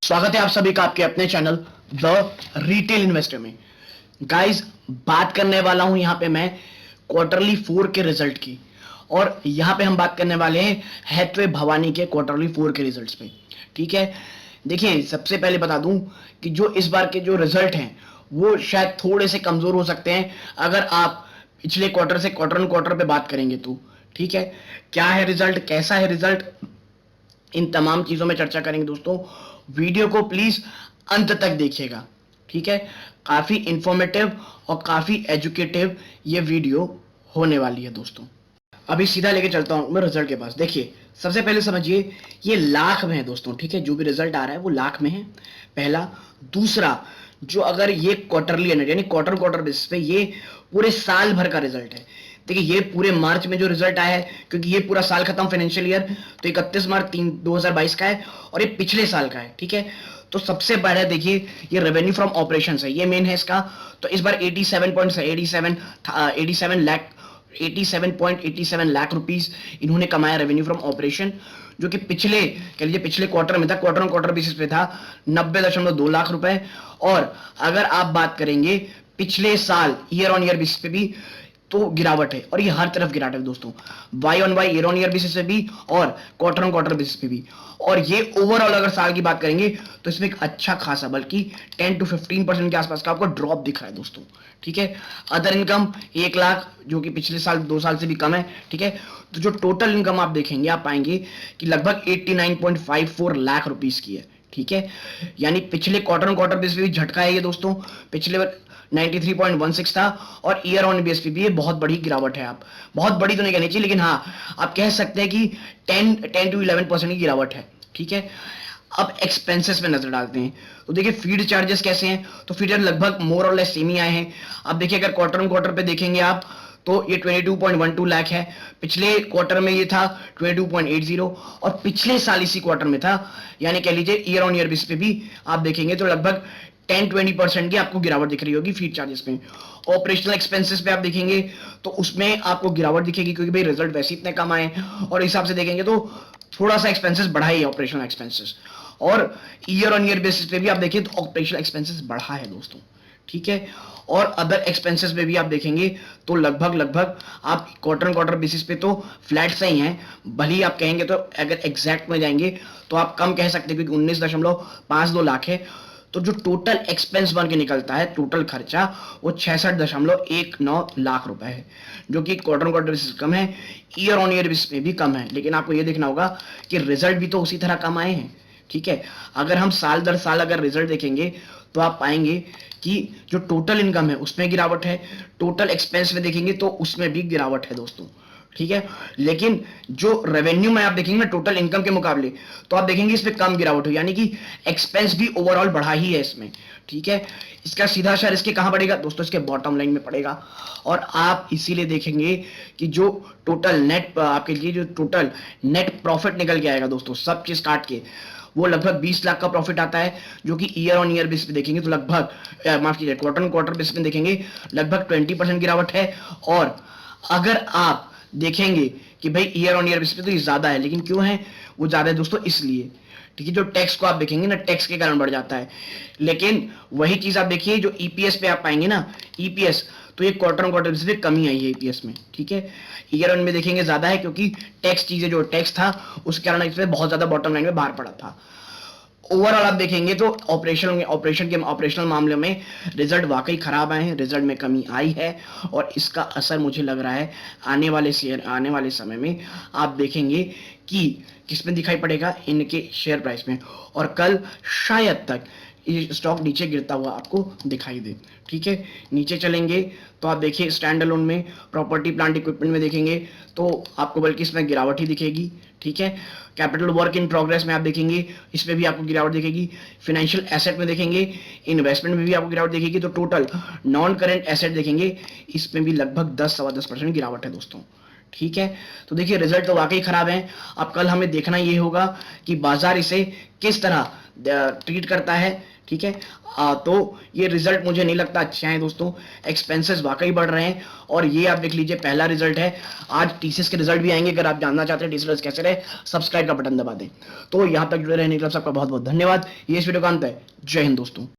स्वागत है आप सभी का आपके अपने चैनल द रिटेल इन्वेस्टर में। गाइस, बात करने वाला हूं यहां पे मैं क्वार्टरली 4 के रिजल्ट की, और यहां पे हम बात करने वाले हैं हैथवे भवानी के क्वार्टरली 4 के रिजल्ट्स पे। ठीक है, देखिए सबसे पहले बता दूं कि जो इस बार के जो रिजल्ट हैं वो शायद थोड़े से कमजोर हो सकते हैं अगर आप पिछले क्वार्टर से क्वार्टर ऑन क्वार्टर पे बात करेंगे तो। ठीक है, क्या है रिजल्ट, कैसा है रिजल्ट, इन तमाम चीजों में चर्चा करेंगे दोस्तों। वीडियो को प्लीज अंत तक देखिएगा। ठीक है, काफी इंफॉर्मेटिव और काफी एजुकेटिव ये वीडियो होने वाली है दोस्तों। अभी सीधा लेके चलता हूं मैं रिजल्ट के पास। देखिए सबसे पहले समझिए ये लाख में है दोस्तों। ठीक है, जो भी रिजल्ट आ रहा है वो लाख में है, पहला। दूसरा, जो अगर ये क्वार्टरली यानी क्वार्टर क्वार्टर बेसिस पे ये पूरे साल भर का रिजल्ट है। देखिए ये पूरे मार्च में जो रिजल्ट आया है, क्योंकि ये पूरा साल खत्म फाइनेंशियल ईयर, तो 31 मार्च 2022 का है और ये पिछले साल का है। ठीक है, तो सबसे बड़ा देखिए ये रेवेन्यू फ्रॉम ऑपरेशंस है, ये मेन है इसका। तो इस बार 87.87 लाख रुपीस इन्होंने कमाया रेवेन्यू फ्रॉम ऑपरेशन, जो कि पिछले कह लीजिए पिछले क्वार्टर में था, क्वार्टर ऑन क्वार्टर बेसिस पे था 90.2 लाख रुपए। और अगर आप बात करेंगे पिछले साल ईयर ऑन ईयर बेसिस पे भी तो गिरावट है, और ये हर तरफ गिरावट है दोस्तों, Y on Y year on year basis पे भी और क्वार्टर ऑन क्वार्टर बेसिस पे भी। और ये ओवरऑल अगर साल की बात करेंगे तो इसमें एक अच्छा खासा बल्कि 10 to 15% के आसपास का आपको ड्रॉप दिख रहा है दोस्तों। ठीक है, अदर इनकम 1 लाख, जो कि पिछले साल 2 साल से भी कम है। ठीक है, तो जो टोटल इनकम आप देखेंगे आप पाएंगे कि लगभग 89.54 लाख रुपीस की है। ठीक है, यानी पिछले क्वार्टर ऑन क्वार्टर बेस पे भी झटका है ये दोस्तों। पिछले 93.16 था, और ईयर ऑन बेस पे भी ये बहुत बड़ी गिरावट है। आप बहुत बड़ी तो नहीं कहनी चाहिए, लेकिन हाँ आप कह सकते हैं कि 10 to 11% की गिरावट है। ठीक है, अब एक्सपेंसेस में नजर डालते हैं तो देखिए फीड चार्जेस कैसे हैं। तो फीड लगभग मोर और लेस सेम ही आए हैं। अब देखिए अगर क्वार्टर ऑन क्वार्टर पे देखेंगे आप तो ये 22.12 लाख है, पिछले क्वार्टर में ये था 22.80, और पिछले साल इसी क्वार्टर में था, यानी कह लीजिए ईयर ऑन ईयर बेस पे भी आप देखेंगे तो लगभग 10-20% की आपको गिरावट दिख रही होगी फीड चार्जेस में। ऑपरेशनल एक्सपेंसेस पे आप देखेंगे तो उसमें आपको गिरावट दिखेगी, क्योंकि भाई रिजल्ट वैसे इतने कम आए, और हिसाब से देखेंगे तो थोड़ा सा एक्सपेंसेस बढ़ा ही है ऑपरेशनल एक्सपेंसेस। और ईयर ऑन ईयर बेसिस पे भी आप देखिए तो ऑपरेशनल एक्सपेंसेस बढ़ा है दोस्तों। ठीक है, और अदर एक्सपेंसेस में भी आप देखेंगे तो लगभग आप क्वार्टर क्वार्टर बेसिस पे तो फ्लैट से ही हैं। भले ही आप कहेंगे तो अगर एग्जैक्ट में जाएंगे तो आप कम कह सकते हैं, क्योंकि 19.52 लाख है। तो जो टोटल एक्सपेंस बन के निकलता है, टोटल खर्चा, वो 66.19 लाख रुपए है, जो कि क्वार्टर क्वार्टर बेसिस कम है, ईयर ऑन ईयर बेसिस पे भी कम है। लेकिन आपको ये देखना होगा कि रिजल्ट भी तो उसी तरह कम आए हैं। ठीक है, अगर हम साल दर साल अगर रिजल्ट देखेंगे तो आप पाएंगे कि जो टोटल इनकम है उसमें गिरावट है, टोटल एक्सपेंस में देखेंगे तो उसमें भी गिरावट है दोस्तों। ठीक है, लेकिन जो रेवेन्यू में आप देखेंगे ना टोटल इनकम के मुकाबले, तो आप देखेंगे इसमें कम गिरावट हो, यानी कि एक्सपेंस भी ओवरऑल बढ़ा ही है इसमें। ठीक है, इसका सीधा असर इसके कहां पड़ेगा दोस्तों, इसके बॉटम लाइन में पड़ेगा। और आप इसीलिए देखेंगे कि जो टोटल नेट आपके लिए जो टोटल नेट प्रॉफिट निकल के आएगा दोस्तों, सब चीज काट के, वो लगभग 20 लाख का प्रॉफिट आता है, जो कि ईयर ऑन ईयर बेस पे देखेंगे तो लगभग माफ कीजिए क्वार्टर ऑन क्वार्टर बेस पे देखेंगे लगभग 20% गिरावट है। और अगर आप देखेंगे कि भाई ईयर ऑन ईयर बेस पे तो ये ज्यादा है, लेकिन क्यों है वो ज्यादा है दोस्तों, इसलिए ठीक है जो टैक्स को आप देखेंगे ना, टैक्स के कारण बढ़ जाता है। लेकिन वही चीज आप देखिए जो ईपीएस पे आप पाएंगे ना, ईपीएस, तो ये क्वार्टर ऑन क्वार्टर बेस पे कमी आई है ईपीएस में। ठीक है, ईयर ऑन में देखेंगे ज्यादा है, क्योंकि टैक्स चीजें जो टैक्स था उसके कारण इसमें बहुत ज्यादा बॉटम लाइन में बाहर पड़ा था। ओवरऑल आप देखेंगे तो ऑपरेशनल मामले में रिजल्ट वाकई खराब आए हैं, रिजल्ट में कमी आई है, और इसका असर मुझे लग रहा है आने वाले समय में आप देखेंगे कि किसमें दिखाई पड़ेगा, इनके शेयर प्राइस में। और कल शायद तक ये स्टॉक नीचे गिरता हुआ आपको दिखाई दे। ठीक है, नीचे चलेंगे तो आप देखिए स्टैंड अलोन में, प्रॉपर्टी प्लांट इक्विपमेंट में देखेंगे तो आपको बल्कि इसमें गिरावट ही दिखेगी। ठीक है, कैपिटल वर्क इन प्रोग्रेस में आप देखेंगे इसमें भी आपको गिरावट दिखेगी। फाइनेंशियल एसेट में देखेंगे, इन्वेस्टमेंट में भी आपको गिरावट दिखेगी। तो टोटल नॉन करेंट एसेट देखेंगे इसमें भी लगभग 10-10.25% गिरावट है दोस्तों। ठीक है, तो देखिए रिजल्ट तो वाकई खराब है। अब कल हमें देखना ये होगा कि बाजार इसे किस तरह ट्रीट करता है। ठीक है। तो ये रिजल्ट मुझे नहीं लगता अच्छे हैं दोस्तों, एक्सपेंसेस वाकई बढ़ रहे हैं। और ये आप देख लीजिए पहला रिजल्ट है, आज टीसीएस के रिजल्ट भी आएंगे। अगर आप जानना चाहते हैं टीसीएस कैसे रहे, सब्सक्राइब का बटन दबा दें। तो यहां तक जुड़े रहने के लिए सबका बहुत बहुत धन्यवाद। ये इस वीडियो का अंत है। जय हिंद दोस्तों।